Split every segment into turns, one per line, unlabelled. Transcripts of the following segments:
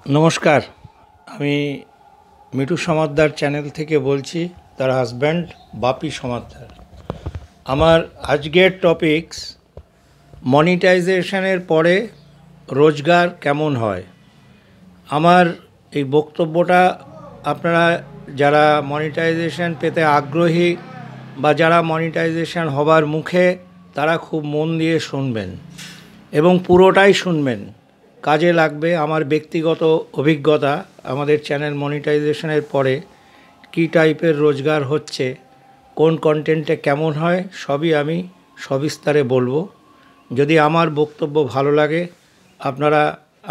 নমস্কার, আমি মিঠু সমাদ্দার চ্যানেল থেকে বলছি, তার হাজব্যান্ড বাপি সমাদ্দার। আমার আজকের টপিকস মনিটাইজেশনের পরে রোজগার কেমন হয়। আমার এই বক্তব্যটা আপনারা যারা মনিটাইজেশন পেতে আগ্রহী বা যারা মনিটাইজেশন হবার মুখে, তারা খুব মন দিয়ে শুনবেন এবং পুরোটাই শুনবেন, কাজে লাগবে। আমার ব্যক্তিগত অভিজ্ঞতা, আমাদের চ্যানেল মনিটাইজেশনের পরে কী টাইপের রোজগার হচ্ছে, কোন কন্টেন্টে কেমন হয়, সবই আমি সবিস্তারে বলবো। যদি আমার বক্তব্য ভালো লাগে, আপনারা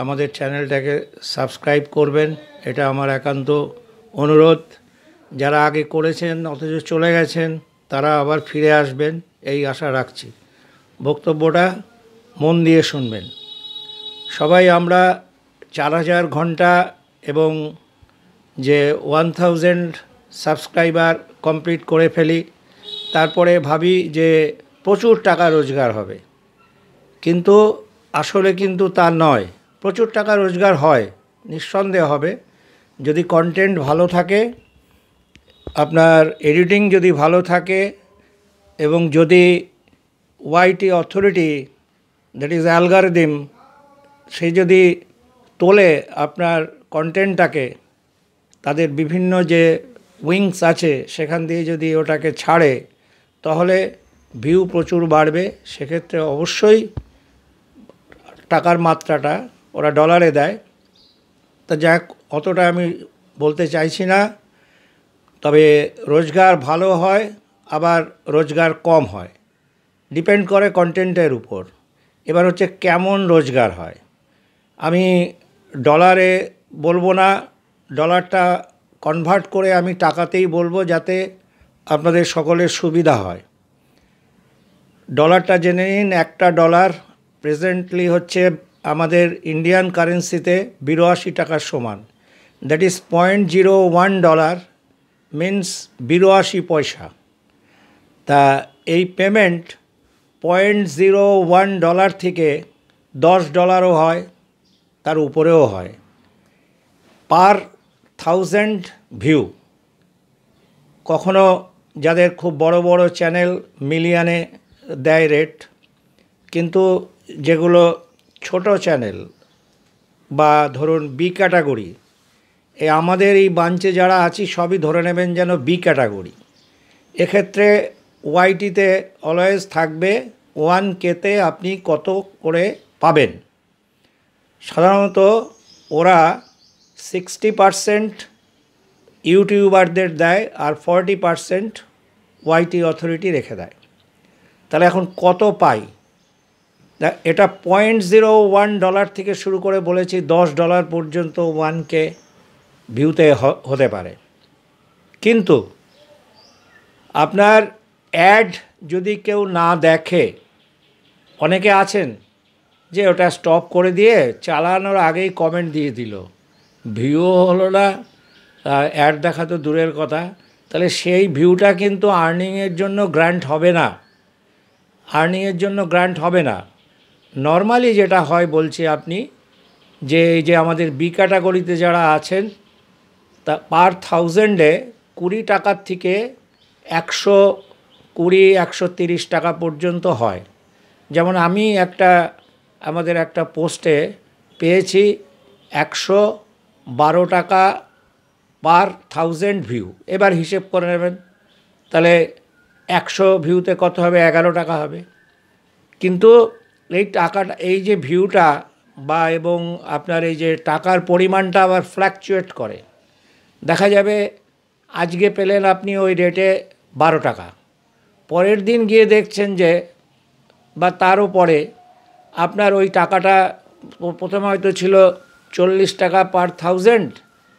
আমাদের চ্যানেলটাকে সাবস্ক্রাইব করবেন, এটা আমার একান্ত অনুরোধ। যারা আগে করেছেন অথচ চলে গেছেন, তারা আবার ফিরে আসবেন এই আশা রাখছি। বক্তব্যটা মন দিয়ে শুনবেন। সবাই আমরা 4000 ঘন্টা এবং যে 1000 সাবস্ক্রাইবার কমপ্লিট করে ফেলি, তারপরে ভাবি যে প্রচুর টাকা রোজগার হবে, কিন্তু আসলে কিন্তু তা নয়। প্রচুর টাকা রোজগার হয়, নিঃসন্দেহে হবে, যদি কন্টেন্ট ভালো থাকে, আপনার এডিটিং যদি ভালো থাকে, এবং যদি ওয়াইটি অথরিটি, দ্যাট ইজ অ্যালগরিদম, সে যদি তোলে আপনার কন্টেন্টটাকে, তাদের বিভিন্ন যে উইংস আছে সেখান দিয়ে যদি ওটাকে ছাড়ে, তাহলে ভিউ প্রচুর বাড়বে। সেক্ষেত্রে অবশ্যই টাকার মাত্রাটা ওরা ডলারে দেয়। তা যাক, অতটা আমি বলতে চাইছি না। তবে রোজগার ভালো হয়, আবার রোজগার কম হয়, ডিপেন্ড করে কন্টেন্টের উপর। এবার হচ্ছে কেমন রোজগার হয়। আমি ডলারে বলবো না, ডলারটা কনভার্ট করে আমি টাকাতেই বলবো, যাতে আপনাদের সকলের সুবিধা হয়। ডলারটা জেনে নিন। একটা ডলার প্রেজেন্টলি হচ্ছে আমাদের ইন্ডিয়ান কারেন্সিতে 82 টাকার সমান। দ্যাট ইজ $0.01 মিনস 82 পয়সা। তা এই পেমেন্ট $0.01 থেকে $10ও হয়, তার উপরেও হয়, পার 1000 ভিউ। কখনো যাদের খুব বড় বড় চ্যানেল মিলিয়নে দেয় রেট, কিন্তু যেগুলো ছোট চ্যানেল বা ধরুন বি ক্যাটাগরি, আমাদের এই বাঞ্চে যারা আছি সবই ধরে নেবেন যেন বি ক্যাটাগরি। এক্ষেত্রে ওয়াইটিতে অলওয়েজ থাকবে 1K-তে আপনি কত করে পাবেন। সাধারণত ওরা 60% ইউটিউবারদের দেয়, আর 40% ওয়াইটি অথরিটি রেখে দেয়। তাহলে এখন কত পাই? এটা $0.01 থেকে শুরু করে বলেছি $10 পর্যন্ত 1K ভিউতে হতে পারে। কিন্তু আপনার অ্যাড যদি কেউ না দেখে, অনেকে আছেন যে ওটা স্টপ করে দিয়ে চালানোর আগেই কমেন্ট দিয়ে দিল, ভিউও হলো না, অ্যাড দেখা তো দূরের কথা, তাহলে সেই ভিউটা কিন্তু আর্নিংয়ের জন্য গ্র্যান্ট হবে না। নর্মালি যেটা হয় বলছি, আপনি যে এই যে আমাদের বি ক্যাটাগরিতে যারা আছেন, তা পার 1000-এ 20 টাকার থেকে 120-130 টাকা পর্যন্ত হয়। যেমন আমি আমাদের একটা পোস্টে পেয়েছি 112 টাকা পার 1000 ভিউ। এবার হিসেব করে নেবেন, তাহলে 100 ভিউতে কত হবে? 11 টাকা হবে। কিন্তু এই টাকাটা, এই যে ভিউটা বা এবং আপনার এই যে টাকার পরিমাণটা আবার ফ্ল্যাকচুয়েট করে। দেখা যাবে আজকে পেলেন আপনি ওই রেটে 12 টাকা, পরের দিন গিয়ে দেখছেন যে, বা তারও পরে আপনার ওই টাকাটা প্রথমে হয়তো ছিল 40 টাকা পার 1000,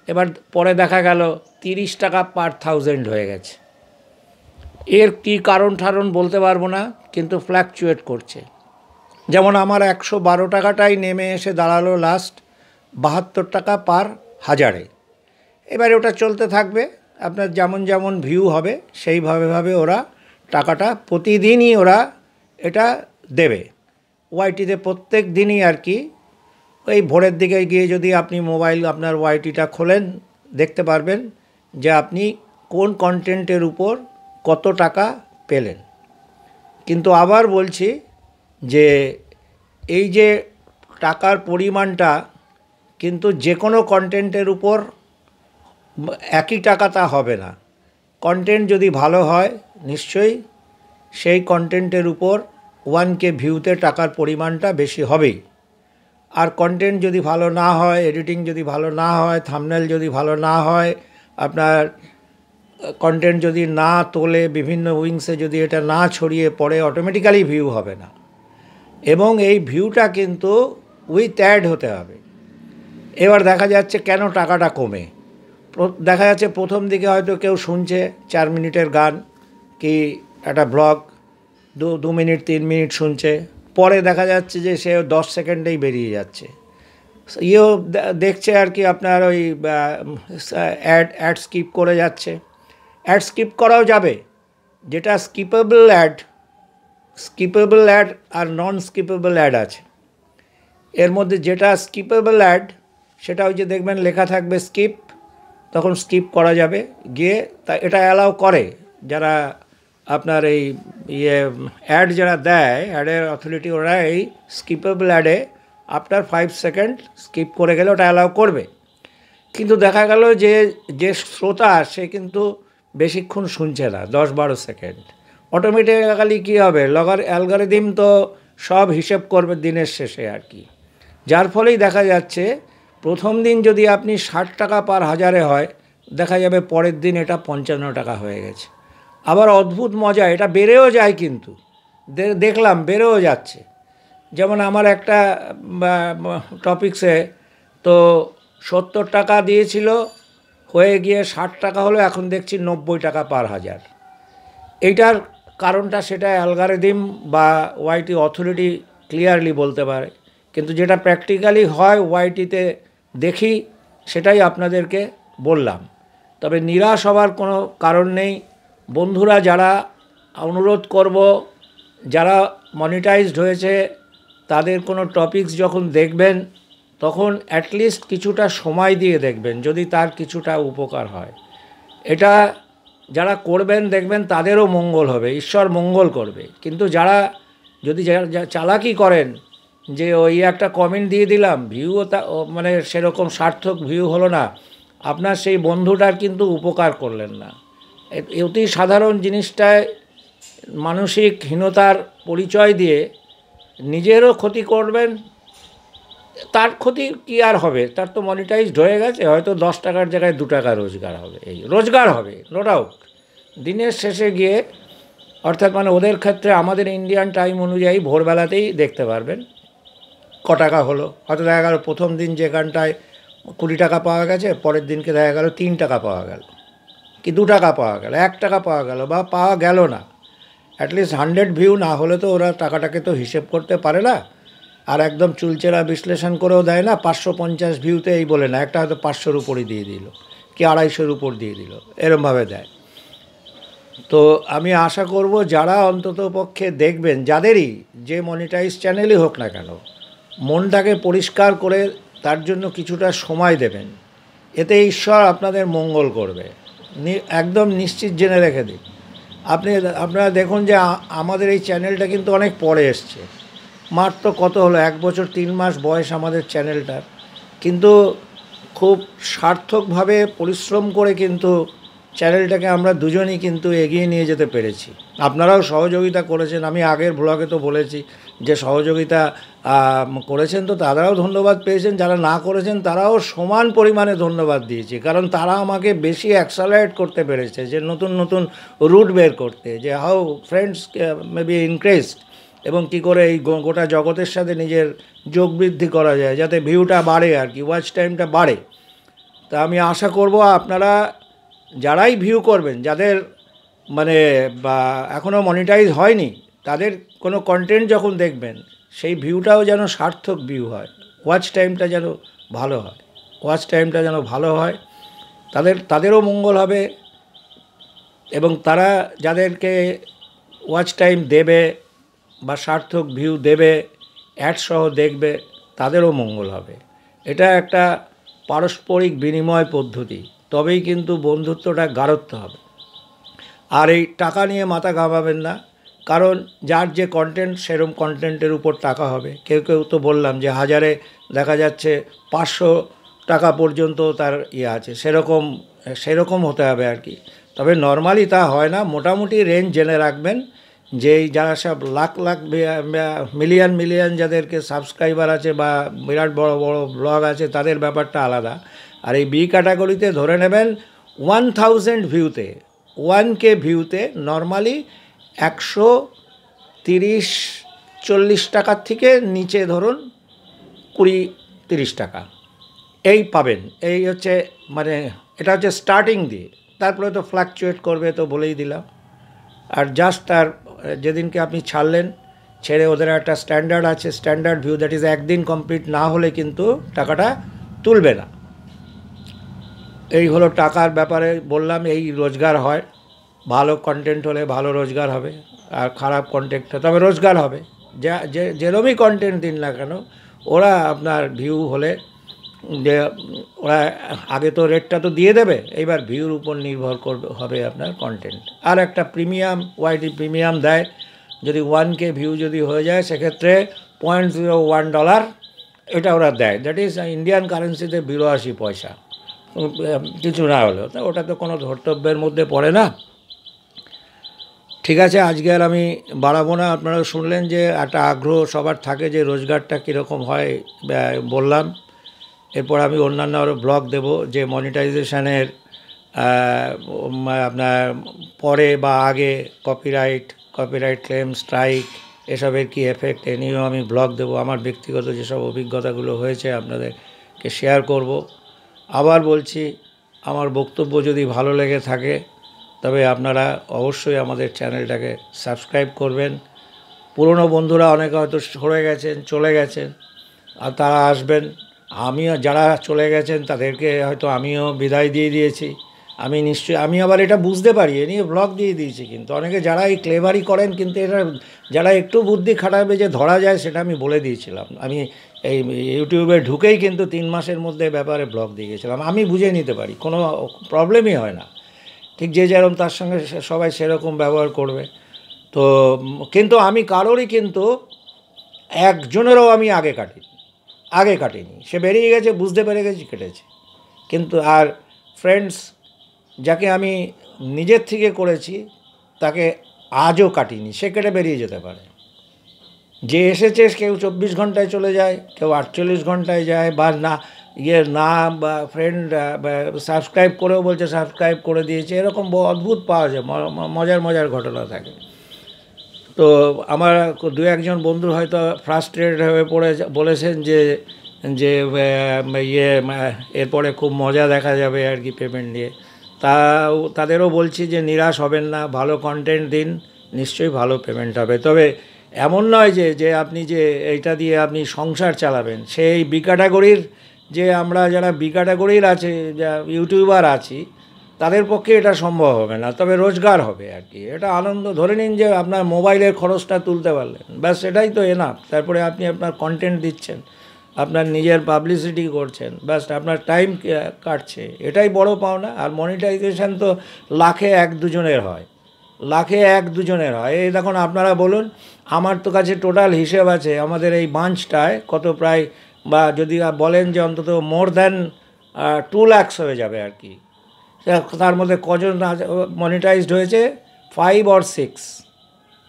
এবার পরে দেখা গেল 30 টাকা পার 1000 হয়ে গেছে। এর কি কারণ বলতে পারবো না, কিন্তু ফ্ল্যাকচুয়েট করছে। যেমন আমার 112 টাকাটাই নেমে এসে দাঁড়ালো লাস্ট 72 টাকা পার 1000-এ। এবারে ওটা চলতে থাকবে, আপনার যেমন যেমন ভিউ হবে সেইভাবে ওরা টাকাটা প্রতিদিনই ওরা এটা দেবে। ওয়াইটিতে প্রত্যেক দিনই আর কি এই ভোরের দিকে গিয়ে যদি আপনি মোবাইল আপনার ওয়াইটিটা খোলেন, দেখতে পারবেন যে আপনি কোন কন্টেন্টের উপর কত টাকা পেলেন। কিন্তু আবার বলছি যে এই যে টাকার পরিমাণটা কিন্তু যে কোনো কন্টেন্টের উপর একই টাকা তা হবে না। কন্টেন্ট যদি ভালো হয় নিশ্চয়ই সেই কন্টেন্টের উপর 1K ভিউতে টাকার পরিমাণটা বেশি হবেই। আর কন্টেন্ট যদি ভালো না হয়, এডিটিং যদি ভালো না হয়, থাম্বনেল যদি ভালো না হয়, আপনার কন্টেন্ট যদি না তোলে, বিভিন্ন উইংসে যদি এটা না ছড়িয়ে পড়ে, অটোমেটিক্যালি ভিউ হবে না। এবং এই ভিউটা কিন্তু উইথ অ্যাড হতে হবে। এবার দেখা যাচ্ছে কেন টাকাটা কমে। দেখা যাচ্ছে প্রথম দিকে হয়তো কেউ শুনছে 4 মিনিটের গান কি একটা ব্লগ 2 মিনিট 3 মিনিট শুনছে, পরে দেখা যাচ্ছে যে সে 10 সেকেন্ডেই বেরিয়ে যাচ্ছে। দেখছে আর কি আপনার ওই অ্যাড স্কিপ করে যাচ্ছে। অ্যাড স্কিপ করাও যাবে, যেটা স্কিপেবল অ্যাড আর নন স্কিপেবল অ্যাড আছে। এর মধ্যে যেটা স্কিপেবল অ্যাড সেটা ওই যে দেখবেন লেখা থাকবে স্কিপ, তখন স্কিপ করা যাবে গিয়ে। তা এটা অ্যালাউ করে যারা আপনার এই অ্যাড যারা দেয়, অ্যাডের অথরিটি, ওরা এই স্কিপেবল অ্যাডে আফটার 5 সেকেন্ড স্কিপ করে গেলে ওটা অ্যালাউ করবে। কিন্তু দেখা গেল যে শ্রোতা সে কিন্তু বেশিক্ষণ শুনছে না, 10-12 সেকেন্ড। অটোমেটিক্যালি কী হবে, অ্যালগরিদম তো সব হিসেব করবে দিনের শেষে আর কি। যার ফলেই দেখা যাচ্ছে প্রথম দিন যদি আপনি 60 টাকা পার হাজারে হয়, দেখা যাবে পরের দিন এটা 55 টাকা হয়ে গেছে। আবার অদ্ভুত মজা, এটা বেড়েও যায়, কিন্তু দেখলাম বেড়েও যাচ্ছে। যেমন আমার একটা টপিক্সে তো 70 টাকা দিয়েছিল, হয়ে গিয়ে 60 টাকা হলো, এখন দেখছি 90 টাকা পার হাজার। এইটার কারণটা সেটা অ্যালগরিদম বা ওয়াইটি অথরিটি ক্লিয়ারলি বলতে পারে, কিন্তু যেটা প্র্যাকটিক্যালি হয় ওয়াইটিতে দেখি সেটাই আপনাদেরকে বললাম। তবে নিরাশ হওয়ার কোনো কারণ নেই বন্ধুরা। যারা অনুরোধ করব, যারা মনিটাইজড হয়েছে তাদের কোনো টপিকস যখন দেখবেন তখন অ্যাটলিস্ট কিছুটা সময় দিয়ে দেখবেন, যদি তার কিছুটা উপকার হয়। এটা যারা করবেন দেখবেন তাদেরও মঙ্গল হবে, ঈশ্বর মঙ্গল করবে। কিন্তু যারা যদি চালাকি করেন যে ওই একটা কমেন্ট দিয়ে দিলাম, ভিউও মানে সেরকম সার্থক ভিউ হলো না, আপনার সেই বন্ধুটার কিন্তু উপকার করলেন না। অতি সাধারণ জিনিসটায় মানসিক হীনতার পরিচয় দিয়ে নিজেরও ক্ষতি করবেন। তার ক্ষতি কি আর হবে, তার তো মনিটাইজড হয়ে গেছে, হয়তো 10 টাকার জায়গায় 2 টাকা রোজগার হবে। এই রোজগার হবে নো ডাউট দিনের শেষে গিয়ে, অর্থাৎ মানে ওদের ক্ষেত্রে আমাদের ইন্ডিয়ান টাইম অনুযায়ী ভোরবেলাতেই দেখতে পারবেন ক টাকা হলো। হয়তো দেখা গেল প্রথম দিন যে গানটায় 20 টাকা পাওয়া গেছে, পরের দিনকে দেখা গেল 3 টাকা পাওয়া গেল, কি 2 টাকা পাওয়া গেল, 1 টাকা পাওয়া গেল, বা পাওয়া গেল না। অ্যাটলিস্ট 100 ভিউ না হলে তো ওরা টাকাটাকে তো হিসেব করতে পারে না, আর একদম চুলচেরা বিশ্লেষণ করেও দেয় না। 550 ভিউতে এই বলে না, একটা হয়তো 500-র উপরই দিয়ে দিল, কি 250-র উপর দিয়ে দিল, এরমভাবে দেয়। তো আমি আশা করব যারা অন্তত পক্ষে দেখবেন, যাদেরই যে মনিটাইজ চ্যানেলই হোক না কেন, মনটাকে পরিষ্কার করে তার জন্য কিছুটা সময় দেবেন, এতে ঈশ্বর আপনাদের মঙ্গল করবে, একদম নিশ্চিত জেনে রেখে দিন। আপনারা দেখুন যে আমাদের এই চ্যানেলটা কিন্তু অনেক পরে এসছে, মাত্র কত হলো 1 বছর 3 মাস বয়স আমাদের চ্যানেলটার, কিন্তু খুব সার্থকভাবে পরিশ্রম করে কিন্তু চ্যানেলটাকে আমরা দুজনই কিন্তু এগিয়ে নিয়ে যেতে পেরেছি। আপনারাও সহযোগিতা করেছেন, আমি আগের ব্লগে তো বলেছি যে সহযোগিতা করেছেন, তো তারাও ধন্যবাদ পেয়েছেন। যারা না করেছেন তারাও সমান পরিমাণে ধন্যবাদ দিয়েছি, কারণ তারা আমাকে বেশি অ্যাক্সেলারেট করতে পেরেছে, যে নতুন নতুন রুট বের করতে, যে how friends may be increased, এবং কী করে এই গোটা জগতের সাথে নিজের যোগ বৃদ্ধি করা যায়, যাতে ভিউটা বাড়ে আর কি, ওয়াচ টাইমটা বাড়ে। তা আমি আশা করব আপনারা যারাই ভিউ করবেন, যাদের মানে বা এখনও মনিটাইজ হয়নি, তাদের কোনো কন্টেন্ট যখন দেখবেন সেই ভিউটাও যেন সার্থক ভিউ হয়, ওয়াচ টাইমটা যেন ভালো হয়, তাদেরও মঙ্গল হবে, এবং তারা যাদেরকে ওয়াচ টাইম দেবে বা সার্থক ভিউ দেবে, অ্যাড সহ দেখবে, তাদেরও মঙ্গল হবে। এটা একটা পারস্পরিক বিনিময় পদ্ধতি, তবেই কিন্তু বন্ধুত্বটা গাঢ়ত্ব হবে। আর এই টাকা নিয়ে মাথা ঘামাবেন না, কারণ যার যে কন্টেন্ট সেরকম কন্টেন্টের উপর টাকা হবে। কেউ কেউ তো বললাম যে হাজারে দেখা যাচ্ছে 500 টাকা পর্যন্ত তার আছে, সেরকম হতে হবে আর কি। তবে নর্মালি তা হয় না, মোটামুটি রেঞ্জ জেনে রাখবেন। যেই যারা সব লাখ লাখ মিলিয়ন মিলিয়ন যাদেরকে সাবস্ক্রাইবার আছে বা বিরাট বড় বড় ব্লগ আছে, তাদের ব্যাপারটা আলাদা। আর এই বি ক্যাটাগরিতে ধরে নেবেন 1000 ভিউতে, 1K ভিউতে নর্মালি 130-40 টাকার থেকে নিচে ধরুন 20-30 টাকা এই পাবেন। এই হচ্ছে মানে এটা হচ্ছে স্টার্টিং দিয়ে, তারপরে তো ফ্ল্যাকচুয়েট করবে, তো বলেই দিলাম। আর জাস্ট তার যেদিনকে আপনি ছাড়লেন, ছেড়ে ওদের একটা স্ট্যান্ডার্ড আছে, স্ট্যান্ডার্ড ভিউ, দ্যাট ইজ একদিন কমপ্লিট না হলে কিন্তু টাকাটা তুলবে না। এই হলো টাকার ব্যাপারে বললাম। এই রোজগার হয়, ভালো কন্টেন্ট হলে ভালো রোজগার হবে, আর খারাপ কন্টেন্ট তবে রোজগার হবে। যেরমই কন্টেন্ট দিন না কেন, ওরা আপনার ভিউ হলে যে ওরা আগে তো রেটটা তো দিয়ে দেবে, এইবার ভিউর উপর নির্ভর করবে হবে আপনার কন্টেন্ট। আর একটা প্রিমিয়াম ওয়াইটি প্রিমিয়াম দেয়, যদি 1K ভিউ যদি হয়ে যায় সেক্ষেত্রে $0.01 এটা ওরা দেয়, দ্যাট ইজ ইন্ডিয়ান কারেন্সিতে 82 পয়সা, কিছু না হলেও। তা ওটা তো কোনো ধর্তব্যের মধ্যে পড়ে না। ঠিক আছে, আজকে আর আমি বাড়াবো না। আপনারা শুনলেন যে একটা আগ্রহ সবার থাকে যে রোজগারটা কীরকম হয়, বললাম। এরপর আমি অন্যান্য আরও ব্লগ দেব যে মনিটাইজেশনের আপনার পরে বা আগে কপিরাইট ক্লেম, স্ট্রাইক, এসবের কি এফেক্ট, এ নিয়েও আমি ব্লগ দেব। আমার ব্যক্তিগত যেসব অভিজ্ঞতাগুলো হয়েছে আপনাদেরকে শেয়ার করব। আবার বলছি, আমার বক্তব্য যদি ভালো লেগে থাকে তবে আপনারা অবশ্যই আমাদের চ্যানেলটাকে সাবস্ক্রাইব করবেন। পুরনো বন্ধুরা অনেকে হয়তো সরে গেছেন, চলে গেছেন, আর তারা আসবেন। আমিও যারা চলে গেছেন তাদেরকে হয়তো আমিও বিদায় দিয়ে দিয়েছি। আমি আবার এটা বুঝতে পারি, এ নিয়ে ব্লগ দিয়ে দিয়েছি। কিন্তু অনেকে যারা এই ক্লেভারি করেন, কিন্তু এটা যারা একটু বুদ্ধি খাটাবে যে ধরা যায়, সেটা আমি বলে দিয়েছিলাম। আমি এই ইউটিউবে ঢুকেই কিন্তু 3 মাসের মধ্যে ব্যাপারে ব্লগ দিয়ে গেছিলাম। আমি বুঝে নিতে পারি, কোনো প্রবলেমই হয় না। ঠিক যে যেরকম তার সঙ্গে সবাই সেরকম ব্যবহার করবে। তো কিন্তু আমি কারোরই কিন্তু একজনেরও আমি আগে কাটিনি। সে বেরিয়ে গেছে, বুঝতে পেরে গেছি, কেটেছে। কিন্তু আর ফ্রেন্ডস যাকে আমি নিজের থেকে করেছি তাকে আজও কাটিনি, সে কেটে বেরিয়ে যেতে পারে। যে এসেছে কেউ 24 ঘন্টায় চলে যায়, কেউ 48 ঘন্টায় যায়, বা বা ফ্রেন্ড সাবস্ক্রাইব করেও বলছে সাবস্ক্রাইব করে দিয়েছে, এরকম অদ্ভুত পাওয়া যায়, মজার ঘটনা থাকে। তো আমার 2-1জন বন্ধু হয়তো ফ্রাস্ট্রেটেড হয়ে বলেছেন যে এরপরে খুব মজা দেখা যাবে আর কি পেমেন্ট নিয়ে। তাদেরও বলছি যে নিরাশ হবেন না, ভালো কন্টেন্ট দিন, নিশ্চয়ই ভালো পেমেন্ট হবে। তবে এমন নয় যে আপনি যে এইটা দিয়ে আপনি সংসার চালাবেন। সেই বি ক্যাটাগরির যে আমরা যারা বি ক্যাটাগরির আছে, যা ইউটিউবার আছি, তাদের পক্ষে এটা সম্ভব হবে না। তবে রোজগার হবে আর কি, এটা আনন্দ। ধরে নিন যে আপনার মোবাইলের খরচটা তুলতে পারলেন, ব্যাস এটাই তো এনাফ। তারপরে আপনি আপনার কন্টেন্ট দিচ্ছেন, আপনার নিজের পাবলিসিটি করছেন, ব্যাস আপনার টাইম কাটছে, এটাই বড় পাওনা। আর মনিটাইজেশন তো লাখে 1-2 জনের হয়, এই দেখুন আপনারা বলুন, আমার তো কাছে টোটাল হিসেব আছে আমাদের এই বাঞ্চটায় কত, প্রায়, বা যদি বলেন যে অন্তত মোর দ্যান 2 lakhs হয়ে যাবে আর কি। তার মধ্যে কজন মনিটাইজড হয়েছে? 5 or 6,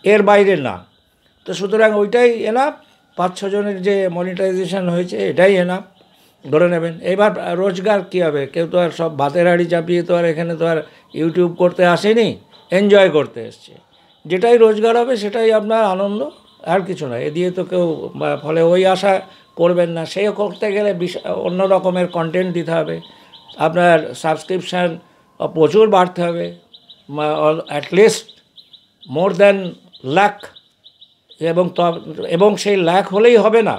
এর বাইরে না। তো সুতরাং ওইটাই এনাফ। 5-6 জনের যে মনিটাইজেশন হয়েছে এটাই এনাফ ধরে নেবেন। এবার রোজগার কী হবে? কেউ তো আর সব ভাতের হাঁড়ি চাপিয়ে তো আর এখানে তো আর ইউটিউব করতে আসেনি, এনজয় করতে এসছে। যেটাই রোজগার হবে সেটাই আপনার আনন্দ, আর কিছু না। এ দিয়ে তো কেউ, ফলে ওই আশা করবেন না। সে করতে গেলে অন্য রকমের কন্টেন্ট দিতে হবে, আপনার সাবস্ক্রিপশান প্রচুর বাড়তে হবে, অ্যাটলিস্ট মোর দ্যান লাখ। এবং সেই লাখ হলেই হবে না,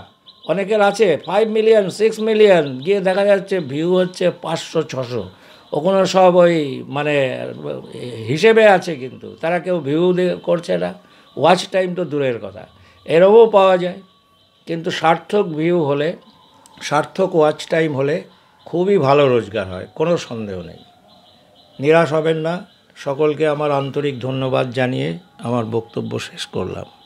অনেকের আছে 5 মিলিয়ন 6 মিলিয়ন, গিয়ে দেখা যাচ্ছে ভিউ হচ্ছে 500-600। ওখানে সব ওই মানে হিসেবে আছে, কিন্তু তারা কেউ ভিউ করছে না, ওয়াচ টাইম তো দূরের কথা, এরকমও পাওয়া যায়। কিন্তু সার্থক ভিউ হলে সার্থক ওয়াচ টাইম হলে খুবই ভালো রোজগার হয়, কোনো সন্দেহ নেই। নিরাশ হবেন না। সকলকে আমার আন্তরিক ধন্যবাদ জানিয়ে আমার বক্তব্য শেষ করলাম।